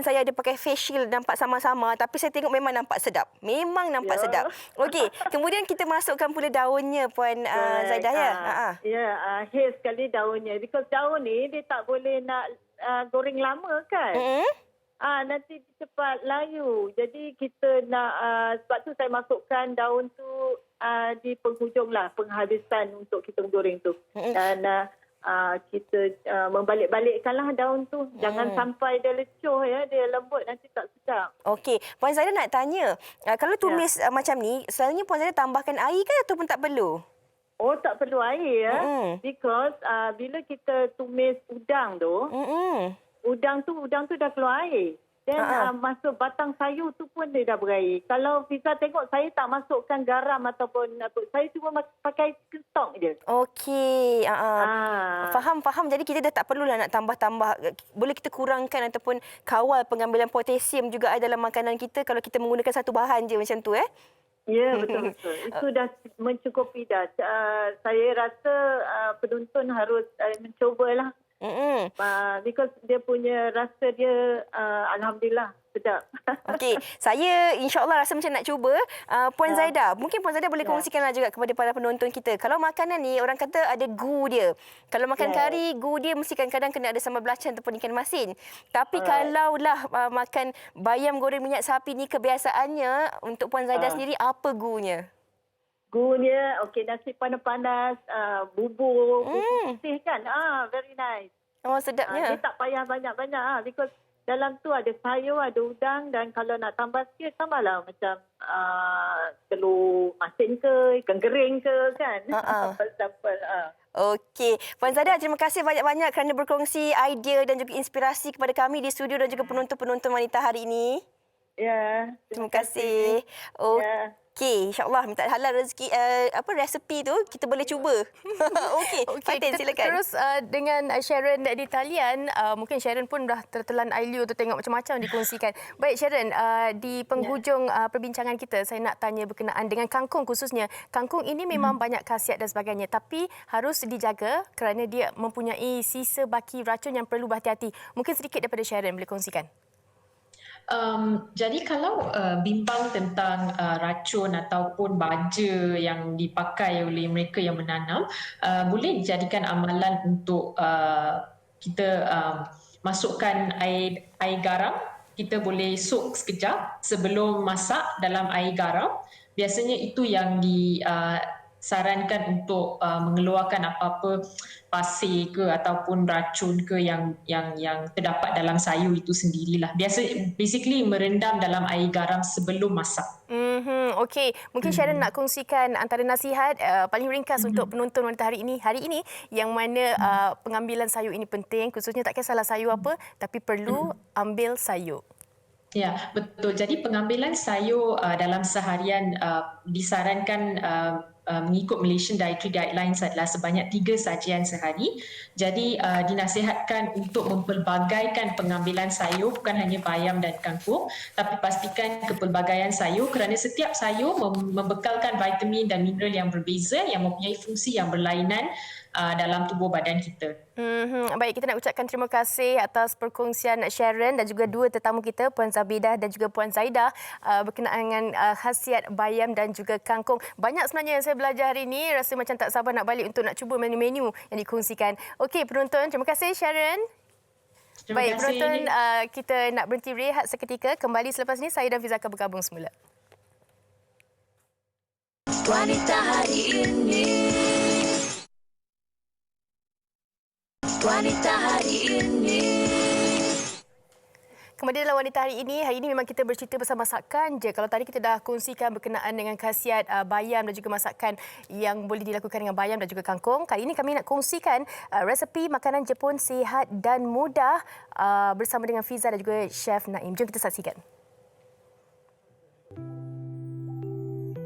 saya ada pakai face shield nampak sama-sama tapi saya tengok memang nampak sedap. Memang nampak sedap. Okey, kemudian kita masukkan pula daunnya Puan Zaidah ya. Hair sekali daunnya because daun ni dia tak boleh nak goreng lama kan. Nanti cepat layu. Jadi kita nak sebab tu saya masukkan daun tu di penghujung lah penghabisan untuk kita goreng tu. Dan kita membalik-balikkanlah daun tu. Jangan sampai dia lecuh ya, dia lembut nanti tak sedap. Okey, Puan Zaidah nak tanya, kalau tumis macam ni, selalunya Puan Zaidah tambahkan air ke ataupun tak perlu? Oh, tak perlu air ya. Because bila kita tumis udang tu, udang tu dah keluar air. Dan masuk batang sayur tu pun dia dah berair. Kalau Fiza tengok saya tak masukkan garam ataupun apa. Saya cuma pakai kentok je. Okey. Faham. Jadi kita dah tak perlulah nak tambah-tambah. Boleh kita kurangkan ataupun kawal pengambilan potasium juga dalam makanan kita kalau kita menggunakan satu bahan je macam tu Ya, betul. Itu dah mencukupi dah. Saya rasa penonton harus mencubalah. Because dia punya rasa dia alhamdulillah sedap. Okey, saya insya-Allah rasa macam nak cuba. Puan Zaidah, mungkin Puan Zaidah boleh kongsikanlah juga kepada para penonton kita. Kalau makanan ni orang kata ada gu dia. Kalau makan kari, gu dia mesti kadang-kadang kena ada sambal belacan ataupun ikan masin. Tapi kalaulah makan bayam goreng minyak sapi ni kebiasaannya untuk Puan Zaidah sendiri apa gunya? Gunya, nasi panas-panas, bubur putih kan. Very nice. Oh, sedapnya. Dia tak payah banyak-banyak because dalam tu ada sayur, ada udang dan kalau nak tambah sikit, tambahlah macam telur masin ke, ikan kering ke kan. Simple. Okey. Puan Zaidah, terima kasih banyak-banyak kerana berkongsi idea dan juga inspirasi kepada kami di studio dan juga penonton-penonton wanita hari ini. Ya. Terima kasih. Okey, insya-Allah minta halal rezeki resepi tu kita boleh cuba. Okey, Fatin silakan. Terus dengan Sharon di talian, mungkin Sharon pun dah tertelan Ailio tu tengok macam-macam dikongsikan. Baik Sharon, di penghujung perbincangan kita saya nak tanya berkenaan dengan kangkung khususnya. Kangkung ini memang banyak khasiat dan sebagainya tapi harus dijaga kerana dia mempunyai sisa baki racun yang perlu berhati-hati. Mungkin sedikit daripada Sharon boleh kongsikan. Jadi kalau bimbang tentang racun ataupun baja yang dipakai oleh mereka yang menanam, boleh dijadikan amalan untuk kita masukkan air garam. Kita boleh sok sekejap sebelum masak dalam air garam. Biasanya itu yang disarankan untuk mengeluarkan apa-apa pasir ke ataupun racun ke yang terdapat dalam sayur itu sendirilah. Basically merendam dalam air garam sebelum masak. Okey, mungkin Sharon nak kongsikan antara nasihat paling ringkas untuk penonton wanita hari ini yang mana pengambilan sayur ini penting, khususnya tak kisahlah sayur apa tapi perlu ambil sayur. Ya, betul. Jadi pengambilan sayur dalam seharian disarankan mengikut Malaysian Dietary Guidelines adalah sebanyak 3 sajian sehari. Jadi dinasihatkan untuk mempelbagaikan pengambilan sayur, bukan hanya bayam dan kangkung, tapi pastikan kepelbagaian sayur kerana setiap sayur membekalkan vitamin dan mineral yang berbeza yang mempunyai fungsi yang berlainan dalam tubuh badan kita. Baik, kita nak ucapkan terima kasih atas perkongsian Sharon dan juga dua tetamu kita, Puan Zabidah dan juga Puan Zaidah berkenaan dengan khasiat bayam dan juga kangkung. Banyak sebenarnya yang saya belajar hari ini, rasa macam tak sabar nak balik untuk nak cuba menu-menu yang dikongsikan. Okey, penonton, terima kasih Sharon. Baik, penonton, kita nak berhenti rehat seketika. Kembali selepas ini, saya dan Fiza akan bergabung semula. Wanita hari ini. Wanita hari ini. Kembali dalam Wanita hari ini memang kita bercerita pasal masakan je. Kalau tadi kita dah kongsikan berkenaan dengan khasiat bayam dan juga masakan yang boleh dilakukan dengan bayam dan juga kangkung. Kali ini kami nak kongsikan resepi makanan Jepun sihat dan mudah bersama dengan Fiza dan juga Chef Naim. Jom kita saksikan.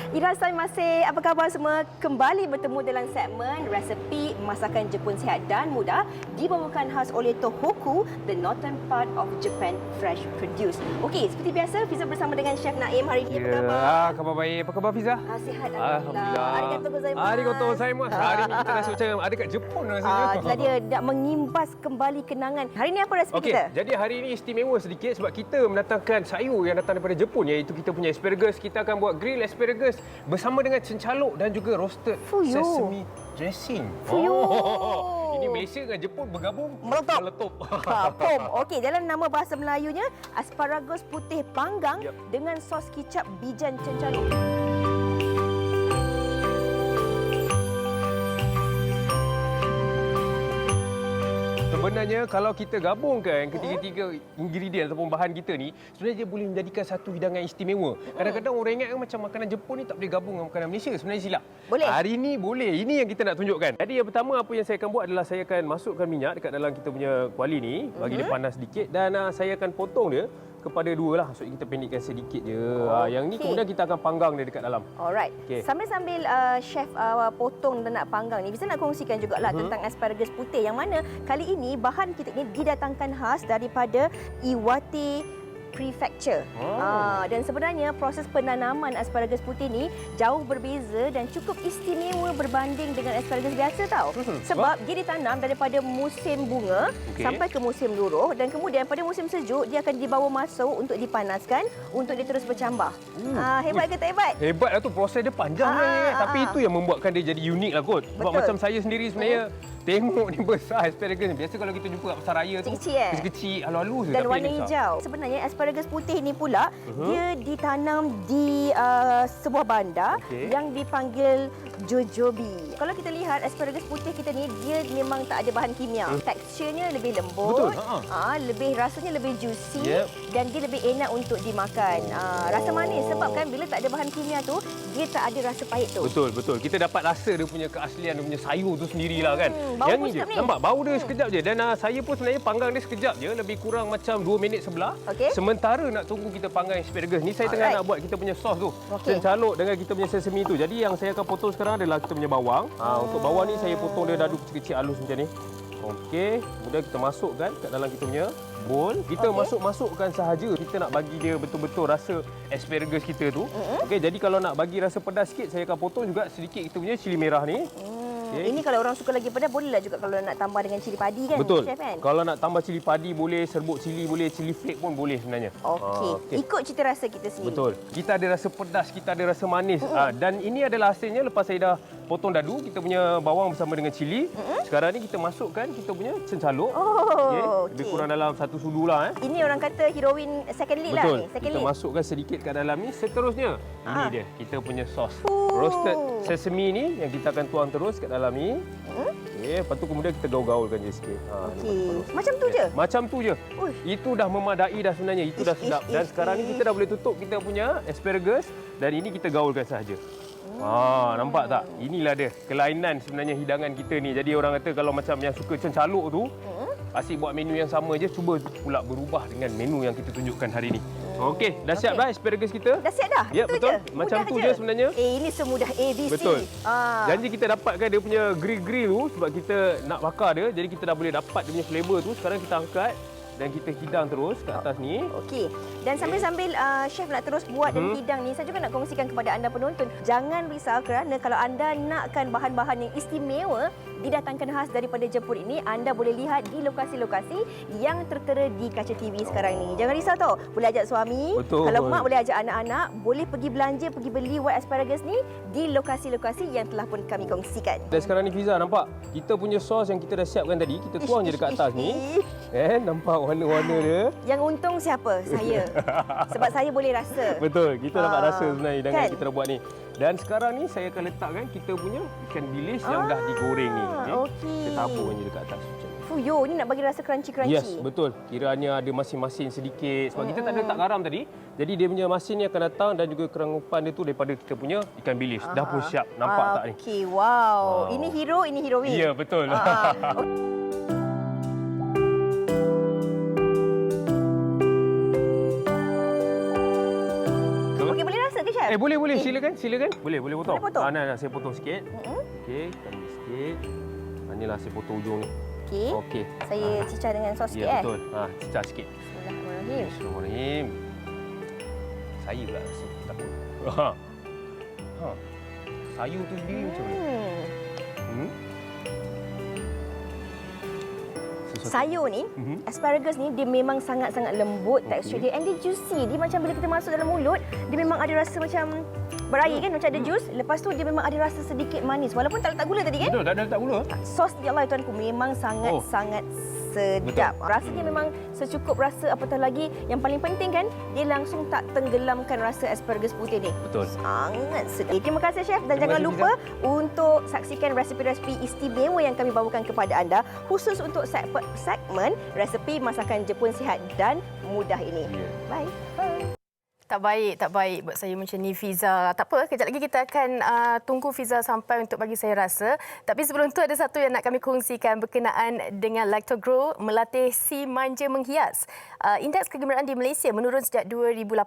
Ira Sai masih, apa khabar semua? Kembali bertemu dalam segmen resepi masakan Jepun sihat dan mudah dibawakan khas oleh Tohoku, the northern part of Japan, fresh produce. Okey, seperti biasa Fiza bersama dengan Chef Naim hari ini. Apa khabar? Khabar baik. Apa khabar Fiza? Sihat alhamdulillah. Arigatou gozaimasu. Arigatou gozaimasu. Hari ini kita rasa macam ada kat Jepun rasanya. Itulah dia, nak mengimbas kembali kenangan. Hari ini apa resepi Okey, kita? jadi hari ini istimewa sedikit sebab kita mendatangkan sayur yang datang daripada Jepun, iaitu kita punya asparagus. Kita akan buat grill asparagus bersama dengan cencaluk dan juga roasted Fuyo. sesame dressing. Fuyo. Ini Malaysia dengan Jepun bergabung Meletup. Pom. Okey, dalam nama bahasa Melayunya, asparagus putih panggang dengan sos kicap bijan cencaluk. Sebenarnya kalau kita gabungkan ketiga-tiga ingredient ataupun bahan kita ni, sebenarnya dia boleh menjadikan satu hidangan istimewa. Kadang-kadang orang ingat macam makanan Jepun ni tak boleh gabung dengan makanan Malaysia. Sebenarnya silap. Boleh. Hari ni boleh. Ini yang kita nak tunjukkan. Jadi yang pertama apa yang saya akan buat adalah saya akan masukkan minyak dekat dalam kita punya kuali ni, bagi dia panas sedikit, dan saya akan potong dia kepada dua lah. Maksudnya kita pendekkan sedikit je. Yang ni kemudian kita akan panggang dia dekat dalam. Alright. Okey. Sambil-sambil chef potong dan nak panggang ni, bisa nak kongsikan jugalah tentang asparagus putih yang mana kali ini bahan kita ini didatangkan khas daripada Iwate Prefecture. Dan sebenarnya proses penanaman asparagus putih ni jauh berbeza dan cukup istimewa berbanding dengan asparagus biasa tau. Sebab dia ditanam daripada musim bunga sampai ke musim luruh, dan kemudian pada musim sejuk dia akan dibawa masuk untuk dipanaskan untuk dia terus bercambah. Hebat ke tak hebat? Hebat lah tu, proses dia panjang tapi itu yang membuatkan dia jadi unik lah kot. Sebab Betul. macam saya sendiri sebenarnya tengok ni besar asparagus ni. Biasa kalau kita jumpa kat pasar raya tu Kecil-kecil, kecil-kecil, halus-halus je, dan tapi warna ini besar. hijau. Sebenarnya asparagus putih ni pula dia ditanam di sebuah bandar yang dipanggil Jojobi. Kalau kita lihat asparagus putih kita ni, dia memang tak ada bahan kimia. Teksturnya lebih lembut, Betul, lebih rasanya lebih juicy, Yep. dan dia lebih enak untuk dimakan. Rasa manis sebab kan bila tak ada bahan kimia tu, dia tak ada rasa pahit tu. Betul, betul. Kita dapat rasa dia punya keaslian, dia punya sayur tu sendirilah kan. Bau Yang pun ni je. sedap ni. Nampak bau dia sekejap je. Dan saya pun sebenarnya panggang dia sekejap je, lebih kurang macam 2 minit sebelah. Okey. Sementara nak tunggu kita panggang asparagus ni, saya tengah Alright. nak buat kita punya sos tu. Okey. Cencaluk dengan kita punya sesame tu. Jadi yang saya akan potong sekarang adalah kita punya bawang. Untuk bawang ni saya potong dia dadu kecil-kecil halus macam ni. Okey, kemudian kita masukkan kat dalam kita punya bowl. Kita masukkan sahaja. Kita nak bagi dia betul-betul rasa asparagus kita tu. Okey, jadi kalau nak bagi rasa pedas sikit, saya akan potong juga sedikit kita punya cili merah ni. Okey. Ini kalau orang suka lagi pedas, bolehlah juga kalau nak tambah dengan cili padi kan, Betul. chef kan? Kalau nak tambah cili padi boleh, serbuk cili boleh, cili flake pun boleh sebenarnya. Okey. Ikut cita rasa kita sendiri. Betul. Kita ada rasa pedas, kita ada rasa manis. Dan ini adalah hasilnya lepas saya dah potong dadu kita punya bawang bersama dengan cili. Sekarang ni kita masukkan kita punya cencaluk. Lebih kurang dalam satu sudu lah. Ini orang kata heroin second lead Betul. lah ni. Second Kita lead. masukkan sedikit kat dalam ni. Seterusnya, ini dia kita punya sos. Roasted sesame ni yang kita akan tuang terus kat dalam ni. Okey, lepas tu kemudian kita gaul-gaulkan je sikit. Okey. Macam tu je? Macam tu je. Ui. Itu dah memadai dah sebenarnya. Itu dah sedap. Dan sekarang ni kita dah boleh tutup kita punya asparagus dan ini kita gaulkan sahaja. Nampak tak? Inilah dia kelainan sebenarnya hidangan kita ni. Jadi orang kata kalau macam yang suka cencaluk tu, asyik buat menu yang sama je, cuba pula berubah dengan menu yang kita tunjukkan hari ni. Okey, dah siap dah asparagus kita? Dah siap dah? Ya, Itu betul. je? Macam Mudah tu je sebenarnya. Ini semudah ABC. Betul. Janji kita dapatkan dia punya grill-grill tu sebab kita nak bakar dia. Jadi kita dah boleh dapat dia punya flavor tu. Sekarang kita angkat dan kita hidang terus ke atas ni. Okey. Dan sambil-sambil chef nak terus buat dan hidang ni, saya juga nak kongsikan kepada anda penonton, jangan risau kerana kalau anda nakkan bahan-bahan yang istimewa didatangkan khas daripada Jepun ini, anda boleh lihat di lokasi-lokasi yang tertera di kaca TV sekarang ni. Jangan risau tau. Boleh ajak suami. Betul. Kalau mak boleh ajak anak-anak, boleh pergi belanja, pergi beli white asparagus ni di lokasi-lokasi yang telah pun kami kongsikan. Dan sekarang ni Fiza nampak kita punya sos yang kita dah siapkan tadi, kita tuang je dekat atas ni. Nampak warna-warna dia. Yang untung siapa? Saya. Sebab saya boleh rasa. Betul, kita dapat rasa sebenarnya dengan kan? kita dah buat ni. Dan sekarang ni saya akan letakkan kita punya ikan bilis yang dah digoreng ni. okey. Kita tabur je dekat atas macam ni. Fuyo, ni nak bagi rasa crunchy-crunchy. Yes, betul. Kiranya ada masin-masin sedikit. Sebab kita tak ada letak garam tadi. Jadi dia punya masin ni akan datang dan juga kerangupan dia tu daripada kita punya ikan bilis. Dah pun siap. Nampak tak ni? Okey, wow. Ini hero, ini heroin. Ya, betul. Okey, boleh rasa ke Chef? Boleh. Silakan. Boleh potong. Boleh potong? Nah, saya potong sikit. Okey, ambil sikit. Inilah saya potong ujung ni. Okey. Saya cicah dengan sos sikit. Ya, betul. Cicah sikit. Bismillahirrahmanirrahim. Bismillahirrahmanirrahim. Saya pula rasa takut. Sayur tu sendiri macam mana? Sayur ni, asparagus ni dia memang sangat-sangat lembut tekstur dia and dia juicy. Dia macam bila kita masuk dalam mulut, dia memang ada rasa macam berair kan, macam ada jus. Lepas tu dia memang ada rasa sedikit manis walaupun tak letak gula tadi kan? Betul, tak ada letak gula. Sos dia Allah tuanku memang sangat-sangat sedap. Rasa dia memang secukup rasa, apatah lagi yang paling penting kan, dia langsung tak tenggelamkan rasa asparagus putih ni. Betul. Sangat sedap. Terima kasih Chef dan jangan lupa untuk saksikan resepi-resepi istimewa yang kami bawakan kepada anda khusus untuk segmen resepi masakan Jepun sihat dan mudah ini. Bye. Tak baik buat saya macam ni, Fiza. Tak apa, kejap lagi kita akan tunggu Fiza sampai untuk bagi saya rasa. Tapi sebelum tu ada satu yang nak kami kongsikan berkenaan dengan Lactogrow melatih si manja menghias. Indeks kegembiraan di Malaysia menurun sejak 2018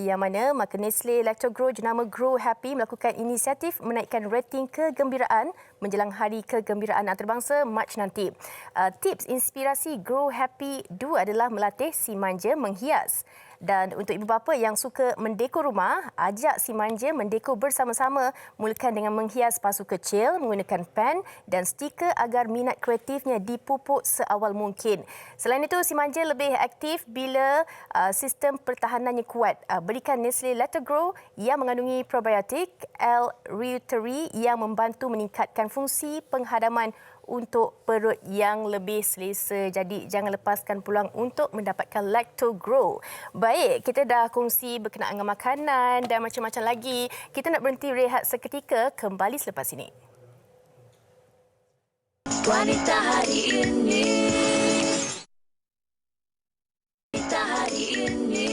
yang mana maka Nestle Lactogrow jenama Grow Happy melakukan inisiatif menaikkan rating kegembiraan menjelang Hari Kegembiraan Antarabangsa Mac nanti. Tips inspirasi Grow Happy 2 adalah melatih si manja menghias. Dan untuk ibu bapa yang suka mendekor rumah, ajak si manja mendekor bersama-sama, mulakan dengan menghias pasu kecil, menggunakan pen dan stiker agar minat kreatifnya dipupuk seawal mungkin. Selain itu, si manja lebih aktif bila sistem pertahanannya kuat. Berikan Nestle Lactogrow yang mengandungi probiotik L-reuteri yang membantu meningkatkan fungsi penghadaman untuk perut yang lebih selesa. Jadi jangan lepaskan peluang untuk mendapatkan Lactogrow. Baik, kita dah kongsi berkenaan dengan makanan dan macam-macam lagi. Kita nak berhenti rehat seketika, kembali selepas ini. Wanita hari ini. Wanita hari ini.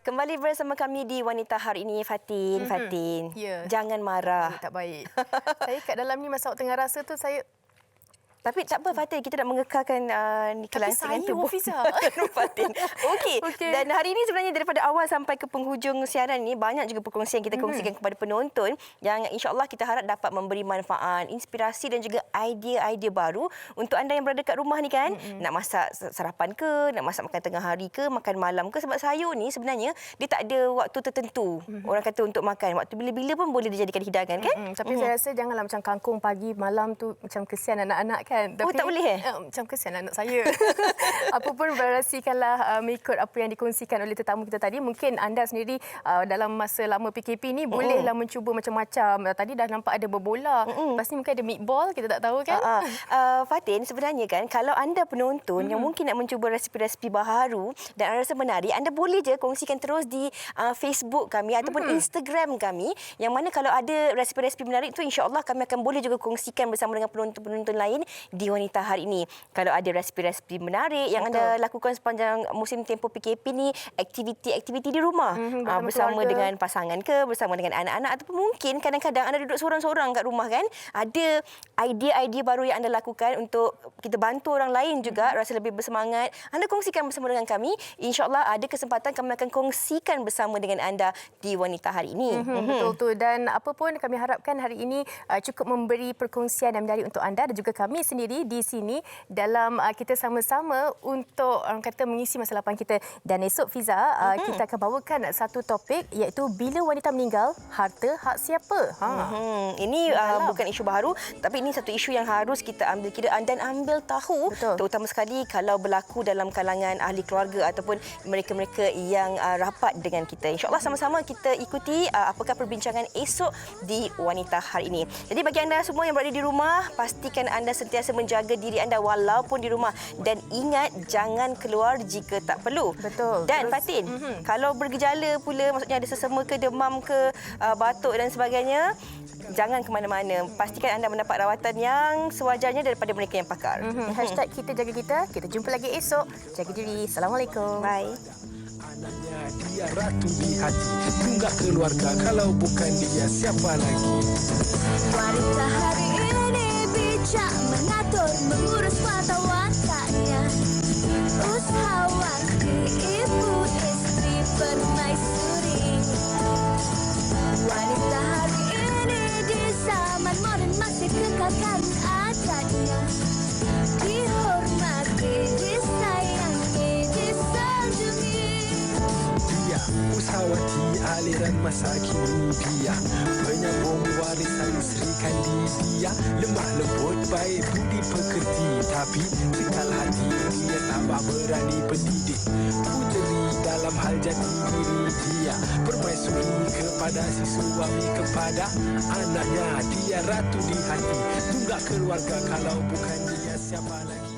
Kembali bersama kami di Wanita Hari ini, Fatin. Fatin, jangan marah. Tak baik. Saya kat dalam ni masa awak tengah rasa tu saya... Tapi tak apa Fatin, kita nak mengekalkan kelansingan tubuh. Fatin. Okey. Dan hari ini sebenarnya daripada awal sampai ke penghujung siaran ini banyak juga perkongsian kita kongsikan kepada penonton yang insya-Allah kita harap dapat memberi manfaat, inspirasi dan juga idea-idea baru untuk anda yang berada kat rumah ni kan. Nak masak sarapan ke, nak masak makan tengah hari ke, makan malam ke, sebab sayur ni sebenarnya dia tak ada waktu tertentu. Orang kata untuk makan, waktu bila-bila pun boleh dijadikan hidangan kan. Tapi saya rasa janganlah macam kangkung pagi malam tu macam kesian anak-anak kan. Tapi, tak boleh macam kesian anak saya. Apapun variasikanlah mengikut apa yang dikongsikan oleh tetamu kita tadi. Mungkin anda sendiri dalam masa lama PKP ni bolehlah mencuba macam-macam. Tadi dah nampak ada berbola. Lepas ni mungkin ada meatball, kita tak tahu kan. Fatin, sebenarnya kan kalau anda penonton yang mungkin nak mencuba resipi-resipi baharu dan anda rasa menarik, anda boleh je kongsikan terus di Facebook kami ataupun Instagram kami, yang mana kalau ada resipi-resipi menarik tu insya-Allah kami akan boleh juga kongsikan bersama dengan penonton-penonton lain di Wanita Hari ini. Kalau ada resipi-resipi menarik yang anda lakukan sepanjang musim tempoh PKP ni, aktiviti-aktiviti di rumah bersama dengan pasangan ke, bersama dengan anak-anak, ataupun mungkin kadang-kadang anda duduk seorang-seorang kat rumah kan, ada idea-idea baru yang anda lakukan untuk kita bantu orang lain juga rasa lebih bersemangat, anda kongsikan bersama dengan kami. InsyaAllah ada kesempatan kami akan kongsikan bersama dengan anda di Wanita Hari ini. Betul tu. Dan apa pun kami harapkan hari ini cukup memberi perkongsian yang menarik untuk anda dan juga kami sendiri di sini dalam kita sama-sama untuk orang kata mengisi masa lapang kita. Dan esok Fiza kita akan bawakan satu topik iaitu bila wanita meninggal, harta hak siapa. Ini bukan isu baharu tapi ini satu isu yang harus kita ambil kira dan ambil tahu. Betul. Terutama sekali kalau berlaku dalam kalangan ahli keluarga ataupun mereka-mereka yang rapat dengan kita. InsyaAllah sama-sama kita ikuti apakah perbincangan esok di Wanita Hari ini. Jadi bagi anda semua yang berada di rumah, pastikan anda sentiasa menjaga diri anda walaupun di rumah dan ingat jangan keluar jika tak perlu. Betul. Dan Fatin, kalau bergejala pula, maksudnya ada sesama ke, demam ke, batuk dan sebagainya, jangan ke mana-mana. Pastikan anda mendapat rawatan yang sewajarnya daripada mereka yang pakar. Hashtag kita jaga kita. Kita jumpa lagi esok. Jaga diri. Assalamualaikum. Bye. Anaknya dia ratu di hati, tunggak keluarga, kalau bukan dia siapa lagi. Wanita hari ini bijak mengatur, mengurus mata wataknya. Usahawan ibu istri permaisuri. Fatmawati aliran masa kini dia penyambung warisan Sri Kandidia. Lemah lembut baik budi pekerti, tapi cekal hati dia tambah berani pendidik. Puteri dalam hal jati diri dia, permaisuri kepada si suami kepada anaknya. Dia ratu di hati, tunggak keluarga, kalau bukan dia siapa lagi.